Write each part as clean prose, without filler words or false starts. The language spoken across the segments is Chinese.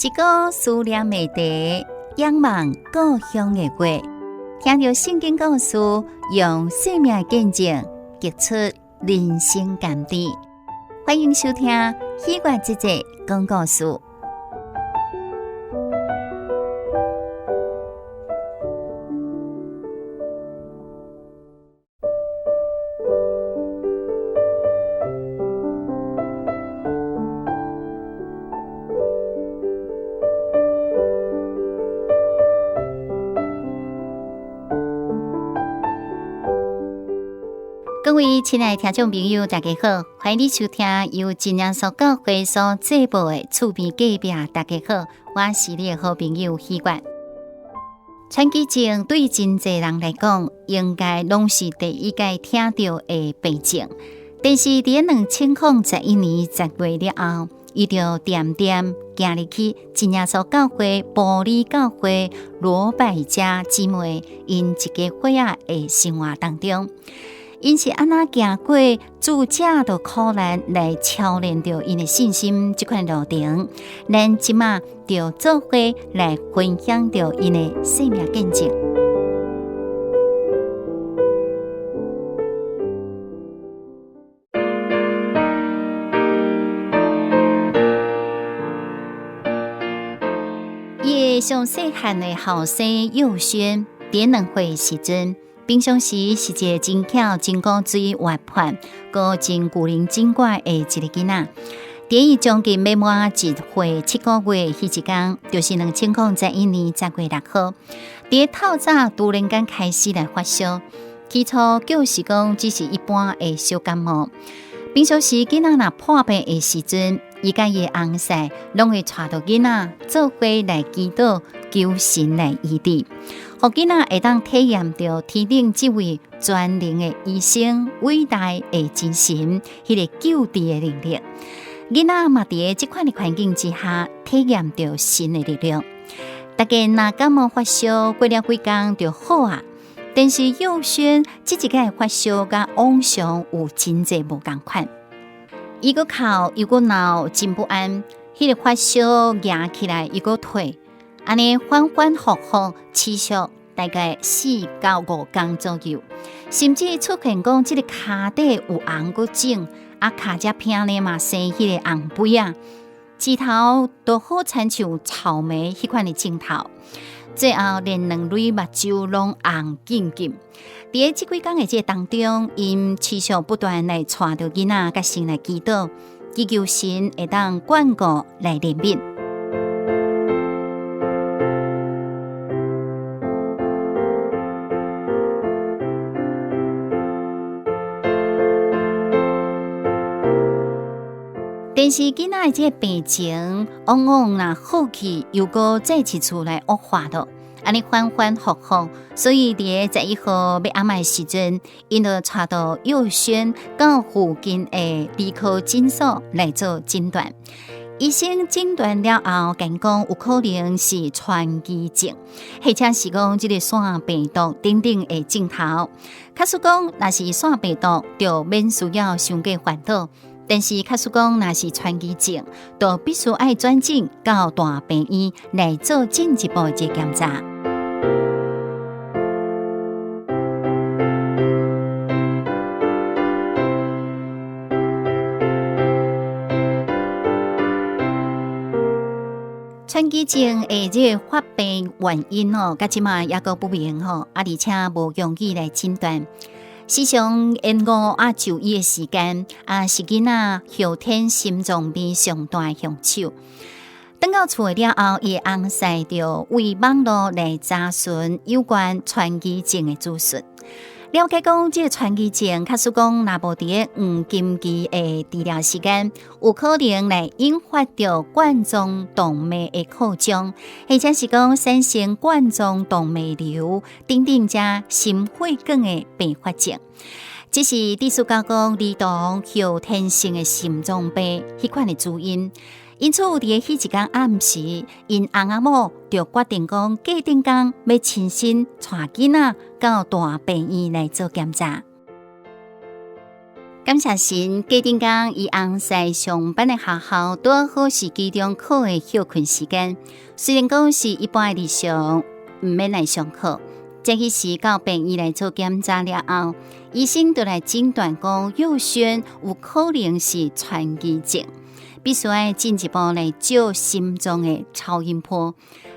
一个思念的地，仰望故乡的月，听着圣经故事，用生命见证结出人生甘甜。欢迎收听喜悦姐姐讲故事。各位亲爱的听众朋友，大家好，欢迎你收听由真耶稣教会所制播的厝边隔壁。大家好，我是你的好朋友喜悦。传奇症对真侪人来讲，应该拢是第一个听到的病症。但是在2011年10月了后，伊就渐渐行入去真耶稣教会玻璃教会罗百家姊妹因一个伙仔的生活当中。因是安那行过自家的苦难来操练着因的信心，这款路程，咱即马就做伙来分享着因的生命见证。伊的上细汉的后生幼轩，在2岁时阵。平常时是一个真巧、真古锥、活泼、个真古灵精怪的一个囡仔。在伊将近要满1岁7个月迄一天，就是2021年10月6号，在透早突然间开始来发烧。起初就是讲只是一般的小感冒。平常时囡仔若破病的时阵，伊甲伊的翁婿拢会带着囡仔做伙来祈祷，求神来医治。互囡仔会当体验到天顶这位全能的医生、伟大的精神，迄个救治的能力。囡仔嘛，伫这款的环境之下，体验到神的力量。大家若感冒发烧，过了几天就好啊。但是幼轩这一个发烧，甲往常有真侪无同款。伊个哭又个闹，真不安。迄个发烧压起来又个退。安尼反反复复持续大概4到5天左右，甚至出现讲这个骹底有红个肿，骹只片呢嘛生迄个红背啊，指头都好亲像草莓迄款的镜头，最后连2蕊目睭拢红紧紧。伫这几天的这当中，因持续不断来带着囡仔甲神来祈祷，祈求神会当眷顾来怜悯。但是囡仔的这病情，往往若好去又搁再次出来恶化了，安尼反反复复。所以伫11号要暗暝时阵，因就带到幼轩到附近的儿科诊所来做诊断。医生诊断了后，讲有可能是传奇症，或者是讲这个腺病毒等等的症头。假使讲若是腺病毒，就免需要伤过烦恼。但是，假使讲若是传奇症，就必须爱转诊到大病院来做进一步的检查。传奇症的这个发病原因甲即马也个不明而且无容易来诊断。时常延误就医的时间，是囡仔后天心脏病上大凶手。等到厝了后，伊翁婿就为网络来查询有关传奇症的资讯。了解讲，这个传奇症，假使讲若无伫黄金期的治疗时间，有可能来引发着冠状动脉的扩张，或者是讲产生冠状动脉瘤等等者心血管的并发症。这是地术教讲儿童后天性的心脏病迄款的主因。因此，伫迄一天暗时，因翁仔某就决定讲，过顶天要亲身带囡仔到大病院来做检查。感谢神，家庭讲伊红在上班的学校，拄好是期中考的休困时间。虽然讲是一般的日常，毋免来上课。这个时到病院来做检查了后，医生就来诊断讲佑轩有可能是传奇症，必须要进一步来照心脏的超音波。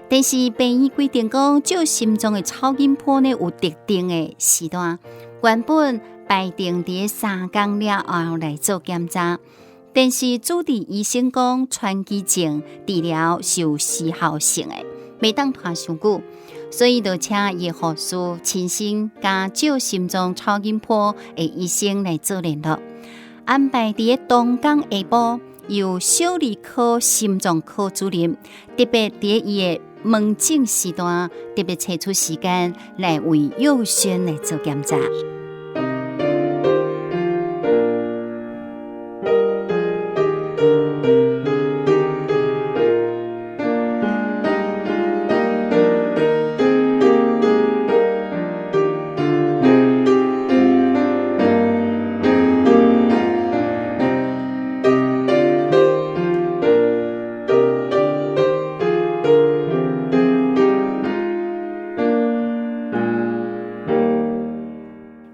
但是病院规定讲照心脏的超音波呢有特定的时段，原本排定伫3天了后来做检查，但是主治医生讲传奇症治疗是有时效性的，袂当拖伤久，所以就请伊护士亲身甲照心脏超音波的医生来做联络，安排伫当天下晡由小儿科心脏科主任特别伫伊的门诊时段特别抽出时间来为佑轩来做检查。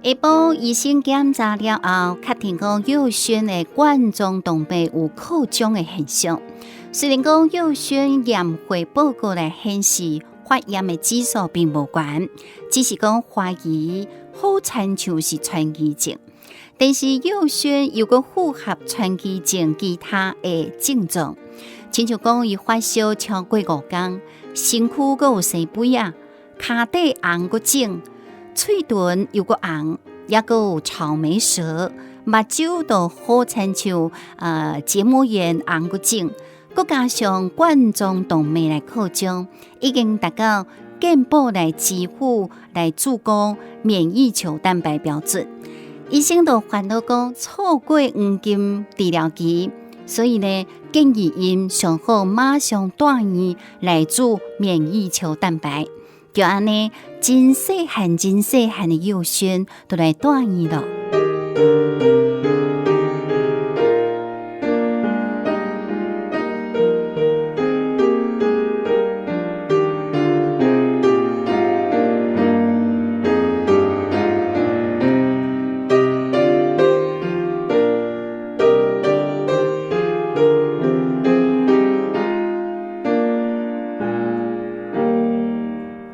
下晡医生检查了后，确定讲佑轩的冠状动脉有扩张的现象。虽然讲佑轩验血报告来显示发炎的指数并无悬，只是讲怀疑好亲像是传奇症。但是佑轩又个符合传奇症其他的症状，亲像讲伊发烧超过5天，身躯阁有生肥啊，骹底红个肿。嘴唇又个红，也个有草莓舌，目睭都好亲像结膜炎红个肿，佮加上冠状动脉来扩张，已经达到健保来支付来注攻免疫球蛋白标准。医生都烦恼讲错过黄金治疗期，所以呢建议因上好马上带院来注免疫球蛋白。就安尼，真细汉的佑轩都来带院了。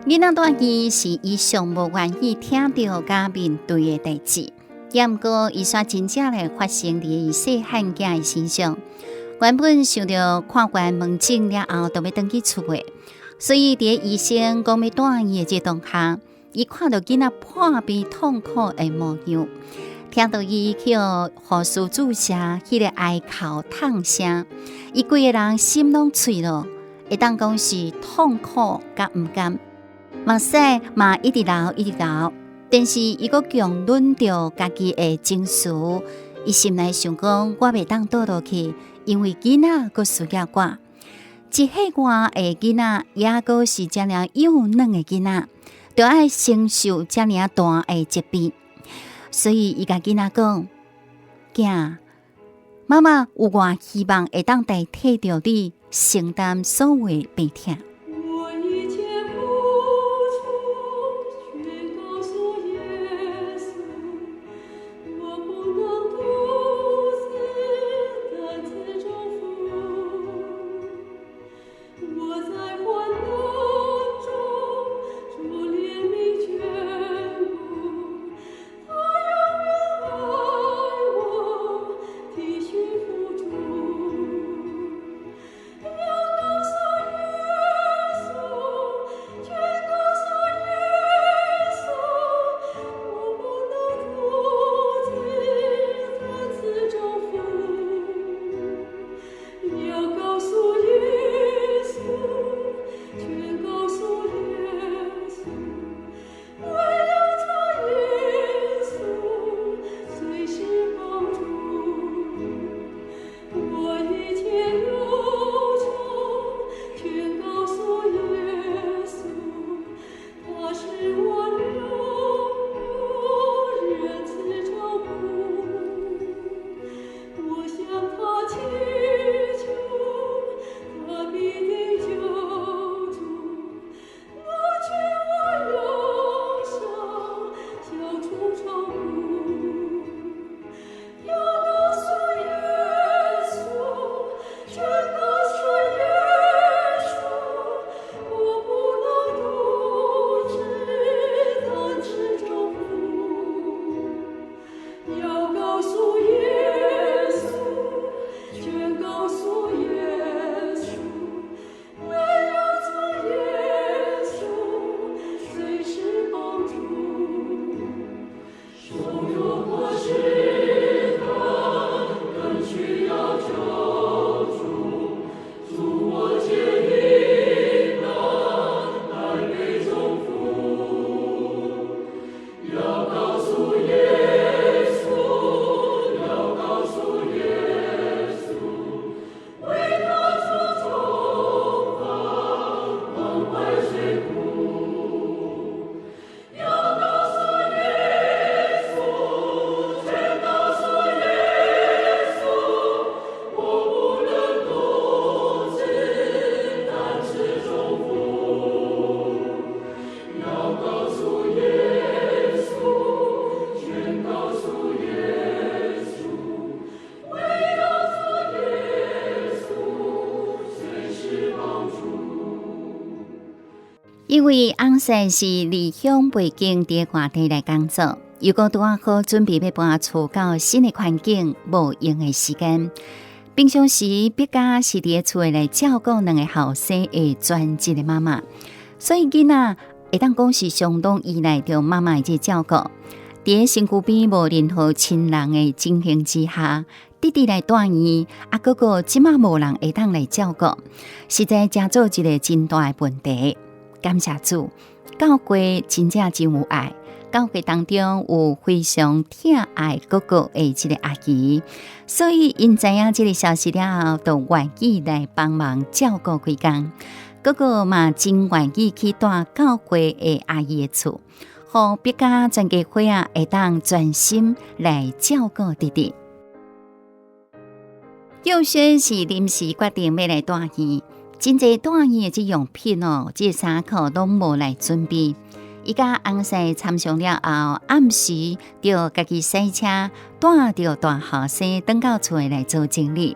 囡仔大意是伊上无愿意听到甲面对的代志，也毋过伊煞真正来发生伫伊细汉囝的身上。原本想着看完门诊了后，就要回去厝的，所以伫医生讲要带伊的这当下，伊看到囡仔破病痛苦的模样，听到伊去护士注射迄个哀哭痛声，伊规个人心拢碎了，会当讲是痛苦甲毋甘。目屎嘛一直流，但是伊阁强忍着家己的情绪，伊心内想讲，我袂当倒落去，因为囡仔阁需要我。一岁外的囡仔，也阁是遮尔幼嫩的囡仔，就爱承受遮尔大的疾病。所以伊甲囡仔讲：囝，妈妈有偌希望会当代替着你承担所有的病痛。因为翁婿是离乡背景伫外地来工作，如果拄啊好准备要搬厝到新的环境，无用的时间。平常时毕家是伫厝来照顾两个后生的全职的妈妈，所以囡仔会当讲是相当依赖着妈妈的照顾。伫身躯边无任何亲人的情形之下，弟弟来带伊，哥哥即马无人会当来照顾，实在真做一个真大的问题。感谢主，教会真正真有爱，教会当中有非常疼爱哥哥的这个阿姨，所以因知影这个消息了后，就愿意来帮忙照顾几工。哥哥嘛真愿意去带教会的阿姨的厝，互别家全家伙会当专心来照顾弟弟。佑轩是临时决定要来带伊。真侪带伊的这用品这衫裤拢无来准备。伊甲翁婿参详了后，暗时就家己洗车，带着大后生登到厝来做整理。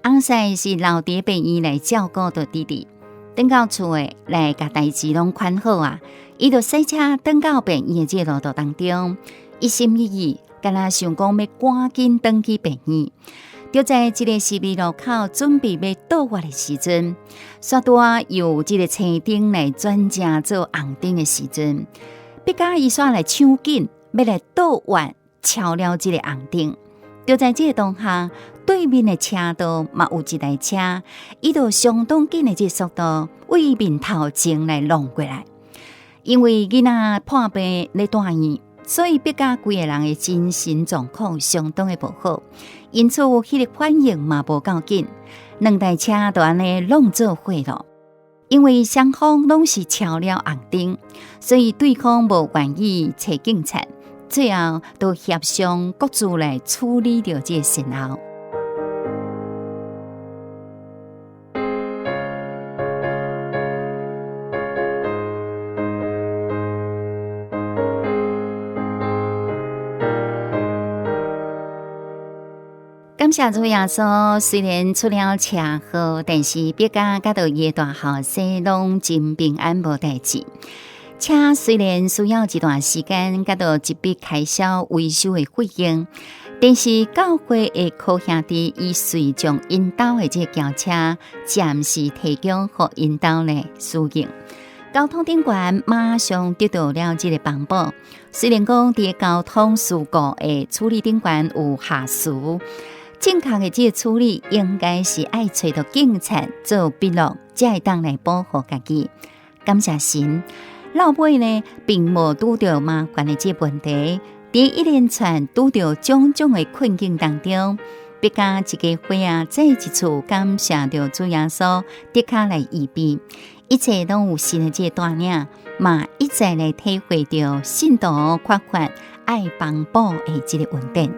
翁婿是留伫病院来照顾着弟弟，登到厝来甲代志拢款好啊。伊就洗车登到病院的这路途当中，一心一意，敢若想讲要赶紧登去病院。就在这个十字路口准备要倒弯的时阵，煞多有这个青灯来转正做红灯的时阵，别家伊煞来抢紧，要来倒弯超了这个红灯。就在这个当下，对面的车道嘛有一台车，伊就相当紧的这速度为面头前来弄过来。因为囡仔破病咧带伊，所以别家规个人的精神状况相当的不好。因此，迄个反应嘛无够紧，两台车就安尼弄做伙咯。因为双方拢是超了红灯，所以对方无愿意找警察，最后都协商各自来处理掉这个善后。感谢主耶稣，虽然出了车祸，但是别家甲到伊的大后生拢真平安无代志。车虽然需要一段时间甲到一笔开销维修的费用，但是教会的好兄弟伊随将因兜的这轿车暂时提供给因兜的使用。交通顶管马上得到了这个帮补，虽然讲伫交通事故的处理顶管有下疏。正确的这个处理应该是爱找到警察做笔录，才会当来保护家己。感谢神，老尾呢并无拄到麻烦的这问题，伫一连串拄到种种的困境当中，别家一家伙再一次感谢着主耶稣，的确来预备，一切拢有神的这个带领，嘛一再来体会着信徒缺乏爱帮补的这个稳定。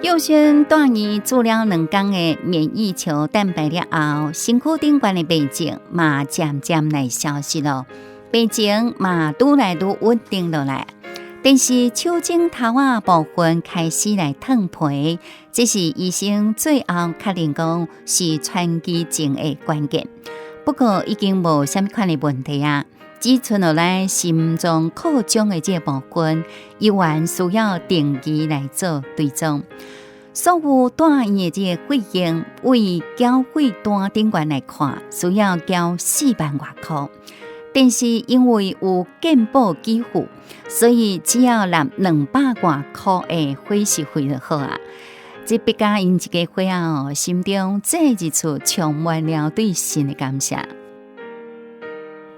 佑轩带伊做了2天的免疫球蛋白了后，身躯顶管的病情嘛渐渐来消失了，病情嘛愈来愈稳定落来。但是手指头部分开始来脱皮，这是医生最后确定讲是传奇症的关键。不过已经无什么款的问题啊。只剩落来心脏扩张的这部分，依然需要定期来做追踪。所有带院的这个费用，为缴费单顶管来看，需要交4万外块。但是因为有健保给付，所以只要纳200外块的伙食费就好啊。这别家因一家伙心中再一次充满了对神的感谢。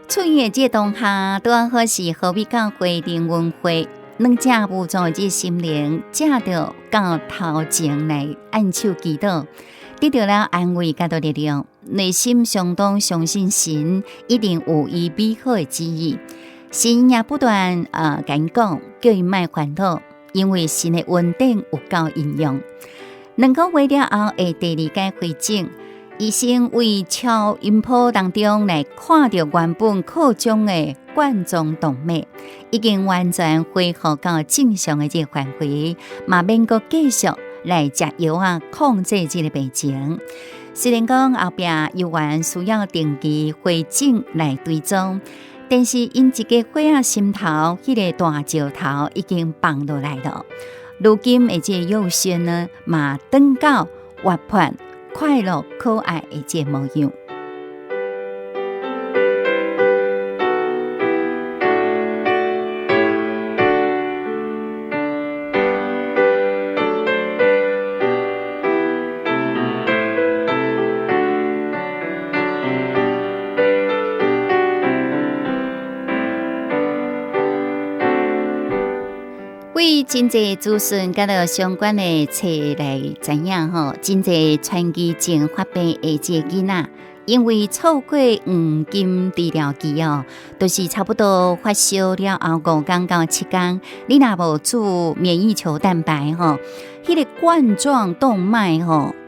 出院的这当下，拄好是河北教会灵运会2只武装的心灵，借着到头前来按手祈祷，得到了安慰甲力量，内心相当相信神一定有伊美好的旨意。神也不断讲，叫伊莫烦恼，因为神的稳定有够应用。2个月了后的第2届会诊，医生为超音波当中来看到原本扩张的冠状动脉已经完全恢复到正常的这个范围，嘛免阁继续来食药控制这个病情。虽然讲后壁有缘需要定期回诊来追踪，但是因一个血心头迄个大石头已经放落来了。如今的这幼轩呢，嘛转到活泼、快乐、可爱的这模样。为真侪资讯甲到相关的册来知影吼，真侪传奇症发病的这囡仔，因为错过黄金治疗期就是差不多发烧了后5天到7天，你若无注免疫球蛋白迄个冠状动脉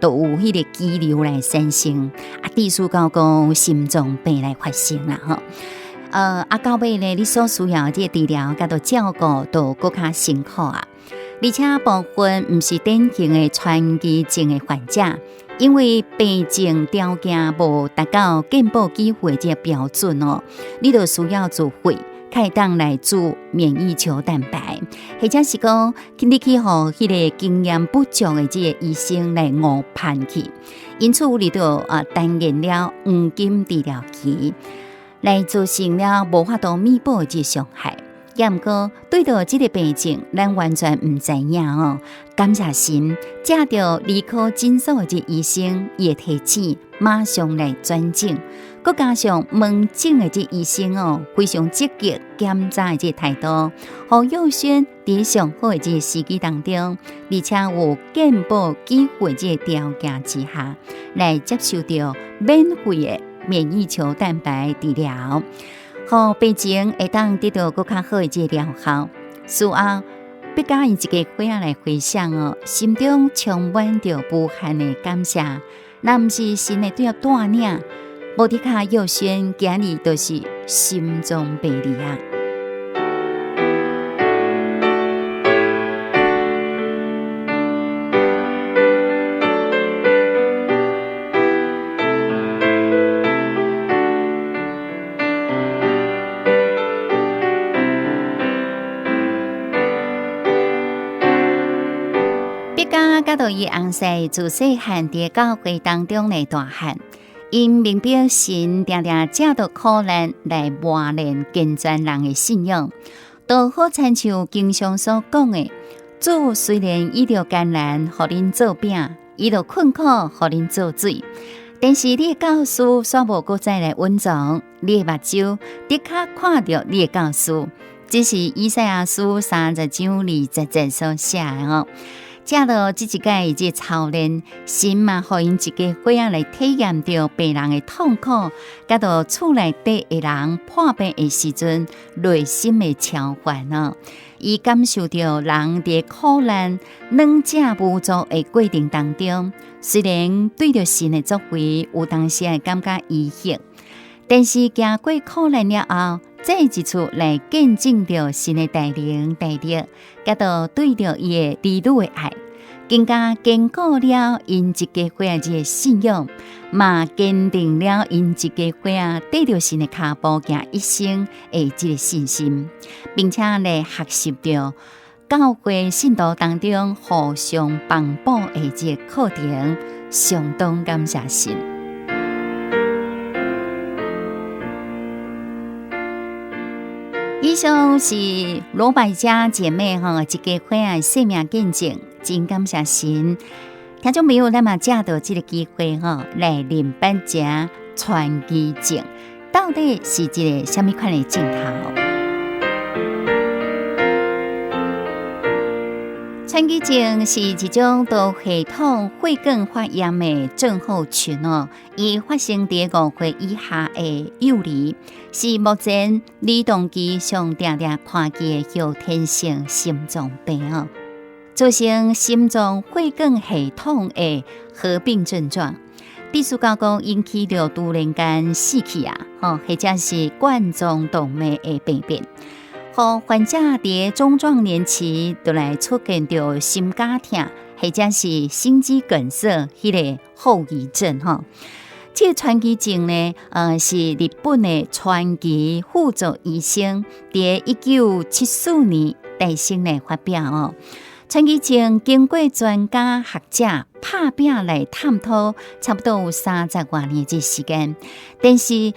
都有迄个肌瘤来产生，致使到讲心脏病来发生啦到尾呢，你所需要这治疗甲到照顾都更加辛苦而且部分不是典型的传奇症的患者，因为病情条件无达到健保给付的这标准你就需要自费开当来注免疫球蛋白，或者是讲你去互迄个经验不足的这个医生来误判去，因此你就耽延了黄金治疗期。来造成了无法度弥补这伤害，也毋过对到这个病症，咱完全唔知影感谢神，借着理科诊所的这医生也提醒，马上来转诊，佮加上门诊的这医生非常积极检查的这态度，互幼轩伫上好的这时机当中，而且有健保给付的这条件之下，来接受到免费的免疫球蛋白治疗，互病情会当得到更较好的这疗效。事后，必甲因一个伙仔来回想心中充满着无限的感谢。若毋是神的对带领，无伫卡幼轩今日就是心脏病理甲到伊翁婿自细汉伫教会当中来大汉，因明表神常常借着苦难来磨练健全人的信仰，都好亲像经常所讲的：主虽然伊着艰难，互恁做饼；伊着困苦，互恁做水。但是你的教师煞无搁再来温存，你的目睭的确看到你的教师，这是以赛亚书30章20节所写的借着这一届这操练，神嘛，互因一个伙仔来体验到病人的痛苦，甲到厝内底的人破病的时阵，内心的超凡伊感受到人伫苦难、软弱无助的过程当中，虽然对着神的作为有当时会感觉遗憾，但是经过苦难了后，再一次来见证着神的带领带领，甲到对着伊的儿女的爱，更加坚固了因一家伙仔的信仰，嘛坚定了因一家伙仔跟着神的脚步行一生的这个信心，并且来学习着教会信徒当中互相帮补的这个课程，相当感谢神。以上是罗百家姐妹一家伙仔生命见证，真感谢神。听众朋友，咱嘛借到这个机会来认班家传奇症，到底是一个什么款的镜头？川崎症是一种多系统血管发炎的症候群伊发生在5岁以下的幼儿，是目前儿童期上常看见的后天性心脏病造成心脏血管系统的合并症状。第四讲引起了突然间死去或者是冠状动脉的病变。和患者在中壮年期就来出现着心绞痛，或者是心肌梗塞迄个后遗症这个川崎症呢，是日本的川崎辅助医生在1974年大声来发表川崎症经过专家学者拍拼来探讨，差不多有30多年的时间，但是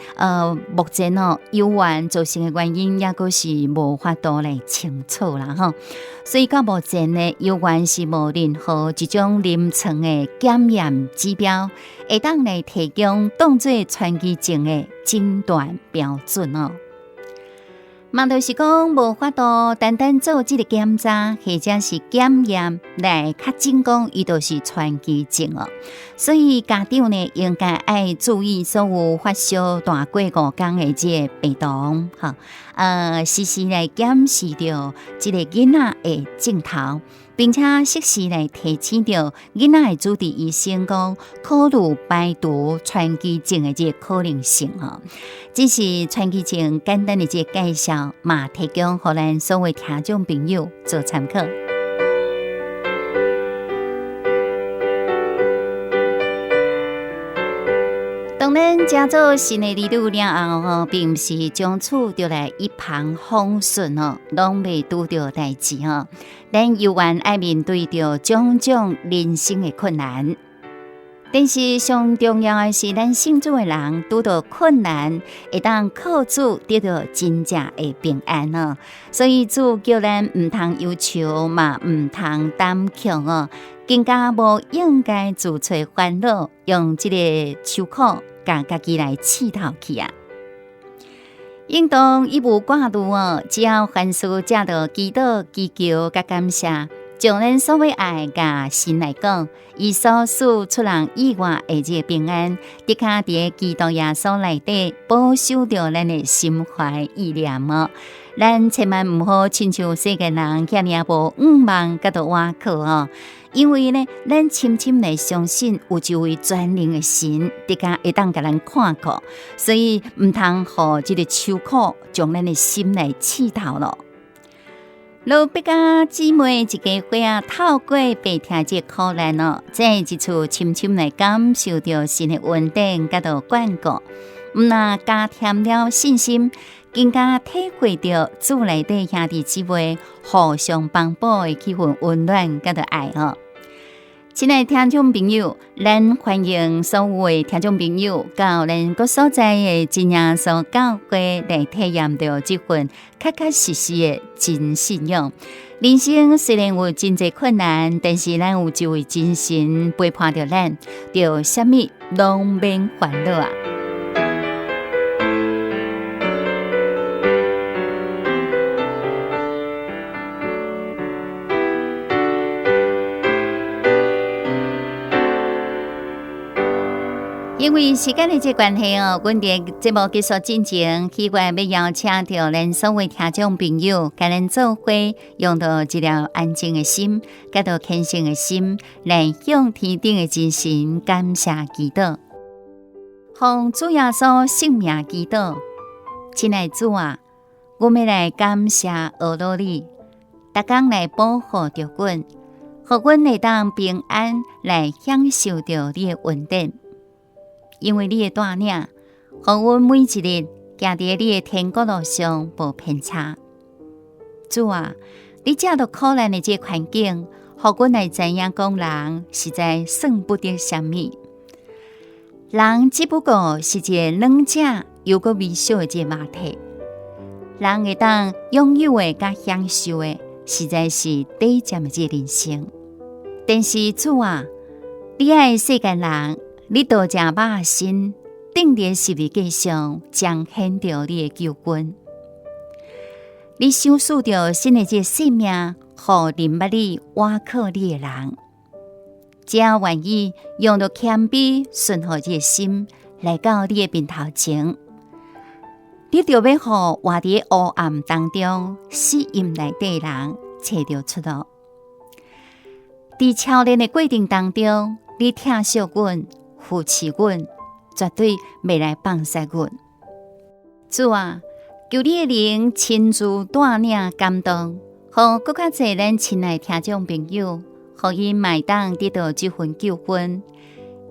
目前有关造成的原因也阁是无法度来清楚啦所以到目前呢，有关是无任何一种临床的检验指标，会当来提供当作川崎症的诊断标准嘛，就是讲无法度单单做这个检查，或者是检验来确诊讲伊就是川崎症所以家长呢，应该要注意所有发烧大过5天的这个病童时时来检视着这个囡仔的镜头，并且适时来提醒着囡仔的主治医生讲，考虑排除川崎症的这个可能性这是川崎症简单的这个介绍，嘛提供给咱所有听众朋友做参考。当然，加做新的理论了后并不是从此就来一帆风顺拢未拄到代志咱犹原要面对着种种人生的困难。但是上重要的是，咱信主的人拄到困难，会当靠主得到真正的平安所以主叫咱唔通忧愁，嘛唔通胆怯更加无应该自找烦恼，用这个愁苦甲家己来刺透去应当一无挂虑只要凡事借着祈祷、祈求甲感谢。将咱所谓爱甲神来讲，伊所赐出人意外的这个平安，的确伫基督耶稣内底保守着咱的心怀意念咱千万唔好亲像世间人遐尔无望甲着瓦靠因为呢，咱深深来相信有一位全能的神，的确会当甲咱看顾，所以唔通互这个愁苦将咱的心来刺透咯。老毕甲姊妹一家伙透过白听这苦难再一次深深来感受到神的恩典甲着眷顾，唔但加添了信心，更加体会到主内底兄弟姊妹互相帮补的气氛温暖甲着爱亲爱的听众朋友，咱欢迎所有的听众朋友到咱各所在的真耶稣教会来体验到这份确确实实的真信仰。人生虽然有真侪困难，但是咱有一位真神陪伴着咱，就什么拢免烦恼因为时间的这关系阮伫节目结束之前，希望要邀请到咱所有听众朋友，甲咱做伙用到一条安静的心，甲到虔诚的心，来向天顶的真神感谢祈祷，奉主耶稣圣名祈祷。亲爱的主我们来感谢俄罗你，逐天来保护着阮，互阮会当平安来享受着你的恩典。因为你的带领，互阮每一日行在你的天国路上无偏差。主你借着苦难的这环境，互阮来知影讲人实在算不得什么。人只不过是一个软者又个微小的这马体，人会当拥有的甲享受的，实在是短暂的这人生。但是主你爱世间人。你道成肉身，钉在十字架上，彰显着你的救恩。你想塑着新的这生命，互林捌你挖靠你的人，只要愿意用着谦卑顺服这心来到你的面头前，你就要互活伫黑暗当中死荫内底的人找到出路。伫操练的过程当中，你疼惜阮、扶持阮，绝对袂来放弃阮。主啊，求你的灵亲自带领感动，互更较侪咱亲爱听众朋友，互因嘛会当得到这份救恩，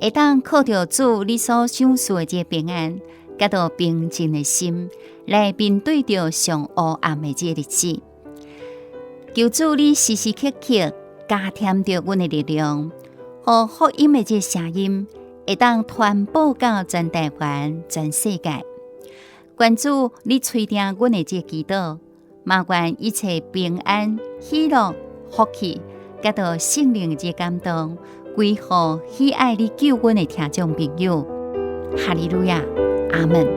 会当靠着主你所赏赐的这平安，甲到平静的心来面对着上黑暗的这日子。求主你时时刻刻加添着阮的力量，互福音的这声音会当传播到全台湾、全世界。愿主你垂听阮的这祈祷，嘛愿一切平安、喜乐、福气，甲到圣灵的这感动，归乎喜爱你救阮的听众朋友。哈利路亚，阿门。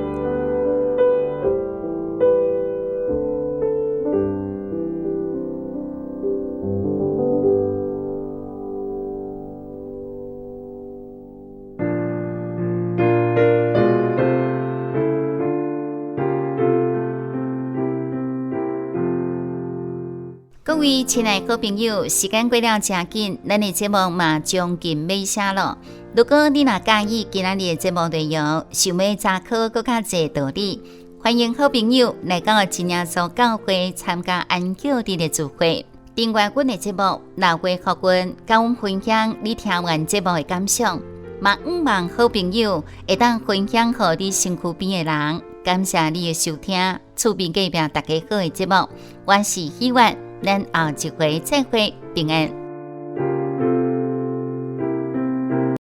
各位亲爱的好朋友，时间过了真紧，咱的节目嘛将近尾声了。如果你若介意今仔日的节目内容，想要查考更较侪道理，欢迎好朋友来到真耶稣教会参加安教日的聚会。订阅阮的节目，留言给阮，甲阮分享你听完节目的感想。嘛，毋望好朋友会当分享给你身躯边的人。感谢你的收听，厝边隔壁大家好的节目，我是希望咱后一回再会，平安。